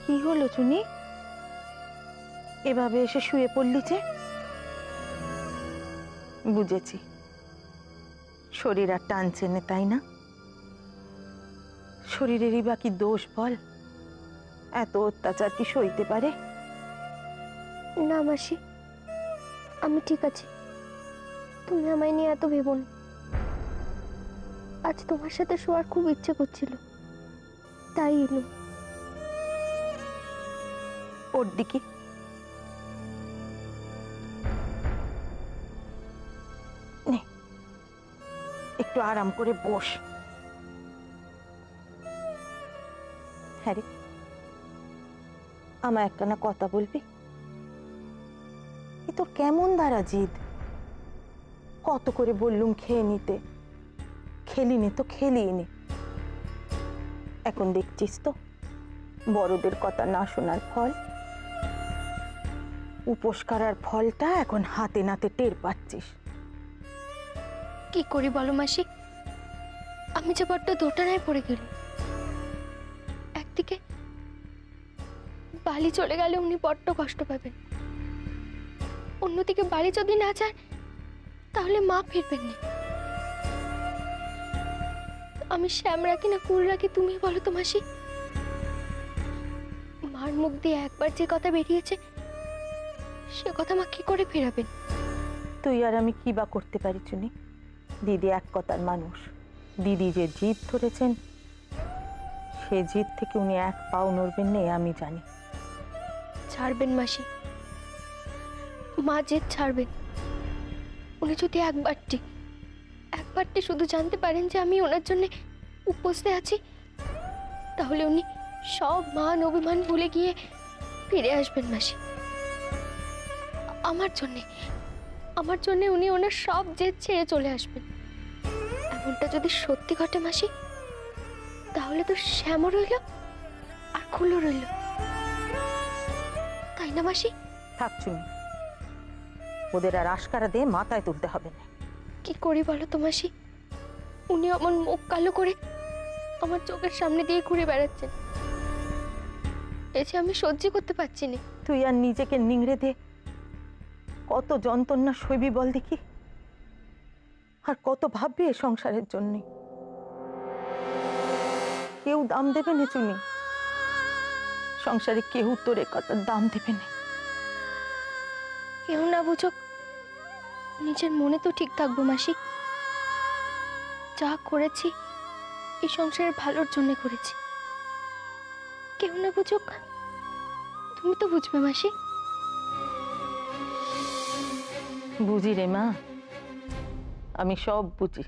কি হলো চুনি? এভাবে এসে শুয়ে পড়লি যে? বুঝেছি, শরীর আর টানছে না, তাই না? শরীরেরই বা কি দোষ বল? এত অত্যাচার কি সইতে পারে? না মাসি, আমি ঠিক আছি। তুমি আমায় নিয়ে এত ভেবো না। আজ তোমার সাথে শোয়ার খুব ইচ্ছে করছিল, তাই এলো। ওর দিকে একটু আরাম করে বস। হ্যাঁ রে, আমার একটা না কথা বলবি? এ তোর কেমন দ্বারা জিদ? কত করে বললুম খেয়ে নিতে, খেলিনি তো খেলিয়ে নে। এখন দেখছিস তো বড়দের কথা না শোনার ফল। উপোস করার ফলটা এখন হাতে নাতে টের পাচ্ছিস। কি করি বলো মাসি? আমি যে বড্ড দোটানায় পড়ে গেল। একদিকে বালি চলে গেলে উনি বড্ড কষ্ট পাবেন, অন্যদিকে বাড়ি যদি না যায় তাহলে মা ফিরবেন না। আমি শ্যাম রাখি না কুল রাখি, তুমি বলো তো মাসি? মার মুখ দিয়ে একবার যে কথা বেরিয়েছে সে কথা মা কি করে ফেরাবেন? তুই আর আমি কি বা করতে পারি চুনি? দিদি এক কথার মানুষ। দিদি যে জিদ ধরেছেন সে জিদ থেকে উনি এক পাও নড়বেন না, আমি জানি। ছাড়বেন মাসি, মা জেদ ছাড়বেন। উনি যদি একবারটি শুধু জানতে পারেন যে আমি ওনার জন্য উপস্থিত আছি, তাহলে উনি সব মান অভিমান ভুলে গিয়ে ফিরে আসবেন মাসি। আমার জন্য উনি ওনার সব জেদ ছেড়ে চলে আসবেন। এমনটা যদি সত্যি ঘটে মাসি, তাহলে তো শ্যামও রইল আর খুলও রইল, তাই না মাসি? থাক চুনি, ওদের আর আশকারা দিয়ে মাথায় তুলতে হবে না। কি করি বলো তো মাসি? উনি আমার মুখ কালো করে আমার চোখের সামনে দিয়ে ঘুরে বেড়াচ্ছেন, এসে আমি সহ্য করতে পারছি না। তুই আর নিজেকে নিংড়ে দে, কত যন্ত্রণা সইবি বল দেখি? আর কত ভাববি এ সংসারের জন্য? কেউ দাম দেবে না চুনি, সংসারে কেউ তোর এ কথার দাম দেবে না। কেউ না বুঝুক, নিজের মনে তো ঠিক থাকবো মাসি। যা করেছি এই সংসারের ভালোর জন্য করেছি। কেউ না বুঝুক, তুমি তো বুঝবে মাসি। বুঝি রে মা, আমি সব বুঝি।